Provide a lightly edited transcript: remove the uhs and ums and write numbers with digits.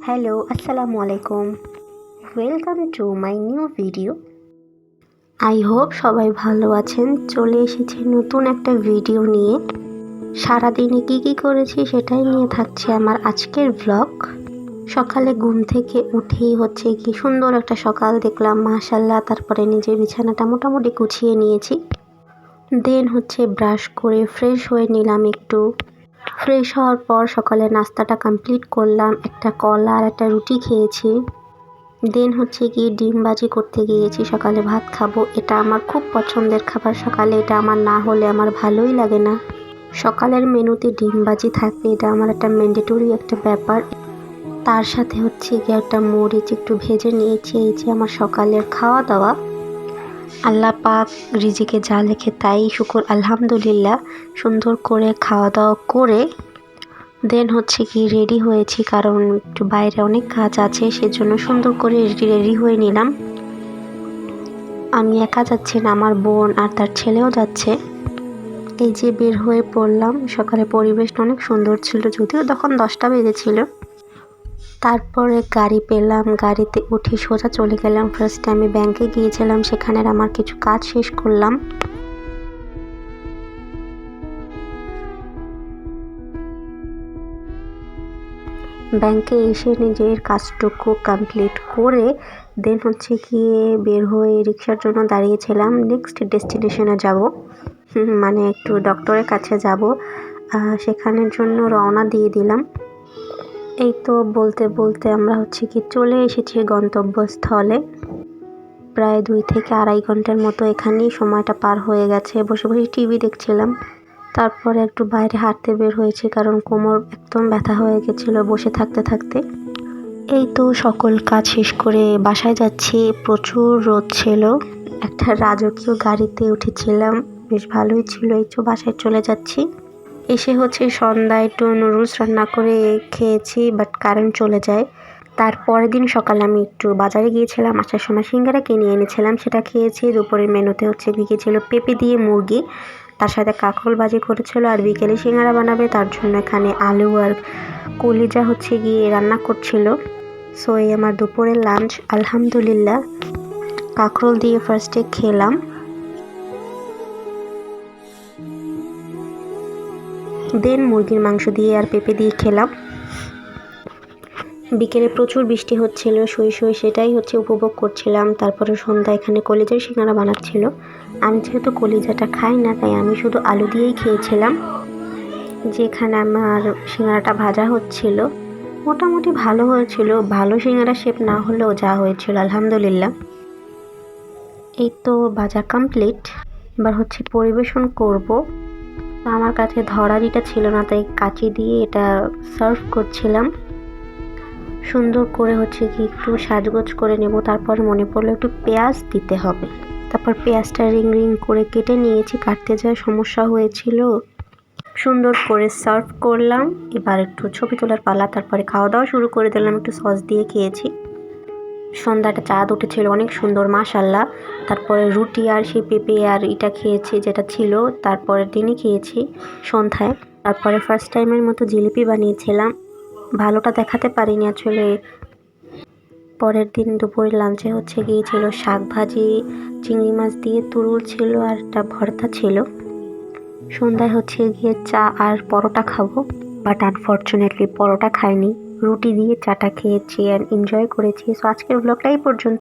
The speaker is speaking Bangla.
হ্যালো, আসসালামু আলাইকুম। Welcome to my new video. I hope সবাই ভালো আছেন। চলে এসেছি নতুন একটা ভিডিও নিয়ে। সারাদিনে কি করেছি সেটাই নিয়ে থাকছে আমার আজকের ব্লগ। সকালে ঘুম থেকে উঠেই হচ্ছে কি সুন্দর একটা সকাল দেখলাম, মাশাল্লাহ। তারপরে নিজের বিছানাটা মোটামুটি গুছিয়ে নিয়েছি। দেন হচ্ছে ব্রাশ করে ফ্রেশ হয়ে নিলাম একটু। ফ্রেশ হওয়ার পর সকালে নাস্তাটা কমপ্লিট করলাম। একটা কলা আর একটা রুটি খেয়েছি। দেন হচ্ছে গিয়ে ডিম ভাজি করতে গিয়েছি। সকালে ভাত খাবো, এটা আমার খুব পছন্দের খাবার। সকালে এটা আমার না হলে আমার ভালোই লাগে না। সকালের মেনুতে ডিম ভাজি থাকবে, এটা আমার একটা ম্যান্ডেটরি একটা ব্যাপার। তার সাথে হচ্ছে গিয়ে একটা মরিচ একটু ভেজে নিয়েছি। এই যে আমার সকালের খাওয়া দাওয়া। আল্লাহ পাক রিজিকে যা লেখে তাই শুকর, আলহামদুলিল্লাহ। সুন্দর করে খাওয়া দাওয়া করে দেন হচ্ছে কি রেডি হয়েছি, কারণ একটু বাইরে অনেক কাজ আছে, সেজন্য সুন্দর করে রেডি হয়ে নিলাম। আমি একা যাচ্ছি না, আমার বোন আর তার ছেলেও যাচ্ছে। এই যে বের হয়ে পড়লাম। সকালে পরিবেশটা অনেক সুন্দর ছিল, যদিও তখন 10টা বেজেছিল। তারপরে গাড়ি পেলাম, গাড়িতে উঠে সোজা চলে গেলাম। ফার্স্টে আমি ব্যাংকে গিয়েছিলাম, সেখানে আমার কিছু কাজ শেষ করলাম। ব্যাংকে এসে নিজের কাজটুকু কমপ্লিট করে দেন হচ্ছে গিয়ে বের হয়ে রিক্সার জন্য দাঁড়িয়েছিলাম। নেক্সট ডেস্টিনেশনে যাব, মানে একটু ডক্টরের কাছে যাব, সেখানের জন্য রওনা দিয়ে দিলাম। এই তো বলতে বলতে আমরা হচ্ছে কি চলে এসেছি গন্তব্যস্থলে। প্রায় 2 থেকে আড়াই ঘন্টার মতো এখানেই সময়টা পার হয়ে গেছে। বসে বসে টিভি দেখছিলাম। তারপরে একটু বাইরে হাঁটতে বের হয়েছি, কারণ কোমর একদম ব্যথা হয়ে গেছিলো বসে থাকতে থাকতে। এই তো সকল কাজ শেষ করে বাসায় যাচ্ছি। প্রচুর রোদ ছিল। একটা রাজকীয় গাড়িতে উঠেছিলাম, বেশ ভালোই ছিল। এই তো বাসায় চলে যাচ্ছি। এসে হচ্ছে সন্ধ্যায় একটু নুডলস রান্না করে খেয়েছি, বাট কারেন্ট চলে যায়। তারপরের দিন সকালে আমি একটু বাজারে গিয়েছিলাম, আসার সময় সিঙ্গারা কিনে এনেছিলাম, সেটা খেয়েছি। দুপুরের মেনুতে হচ্ছে গিয়েছিল পেঁপে দিয়ে মুরগি, তার সাথে কাঁকরোল ভাজি করেছিল। আর বিকেলে সিঙ্গারা বানাবে, তার জন্য এখানে আলু আর কলিজা হচ্ছে গিয়ে রান্না করছিল। সো এই আমার দুপুরের লাঞ্চ, আলহামদুলিল্লাহ। কাঁকরোল দিয়ে ফার্স্টে খেলাম, দেন মুরগির মাংস দিয়ে আর পেঁপে দিয়ে খেলাম। বিকেলে প্রচুর বৃষ্টি হচ্ছিল, শুয়ে সেটাই হচ্ছে উপভোগ করছিলাম। তারপরে সন্ধ্যা এখানে কলিজার সিঙ্গারা বানাচ্ছিল। আমি যেহেতু কলিজাটা খাই না, তাই আমি শুধু আলু দিয়েই খেয়েছিলাম। যেখানে আমার সিঙ্গারাটা ভাজা হচ্ছিল, মোটামুটি ভালো হয়েছিল। ভালো সিঙ্গারা শেপ না হলেও যা হয়েছিল আলহামদুলিল্লাহ। এই তো ভাজা কমপ্লিট, এবার হচ্ছে পরিবেশন করব। আমার কাছে ধরারিটা ছিল না, তাই কাঁচি দিয়ে এটা সার্ভ করছিলাম। সুন্দর করে হচ্ছে কি একটু সাজগোজ করে নেব। তারপর মনে পড়লো একটু পেঁয়াজ দিতে হবে। তারপর পেঁয়াজটা রিং রিং করে কেটে নিয়েছি, কাটতে যায় সমস্যা হয়েছিল। সুন্দর করে সার্ভ করলাম। এবার একটু ছবি তোলার পালা, তারপরে খাওয়া দাওয়া শুরু করে দিলাম। একটু সস দিয়ে খেয়েছি। সন্ধ্যাটা চাঁদ উঠেছিল অনেক সুন্দর, মাশাল্লাহ। তারপরে রুটি আর সেই পেঁপে আর এটা খেয়েছি, যেটা ছিল তারপরের দিনই খেয়েছি সন্ধ্যায়। তারপরে ফার্স্ট টাইমের মতো জিলিপি বানিয়েছিলাম, ভালোটা দেখাতে পারিনি আসলে। পরের দিন দুপুরের লাঞ্চে হচ্ছে গিয়েছিল শাক ভাজি, চিংড়ি মাছ দিয়ে তুরুল ছিল, আর একটা ভর্তা ছিল। সন্ধ্যায় হচ্ছে গিয়ে চা আর পরোটা খাবো, বাট আনফর্চুনেটলি পরোটা খাইনি, রুটি দিয়ে চাটা খেয়েছি আর এনজয় করেছি। সো আজকের ব্লগটা এই পর্যন্ত।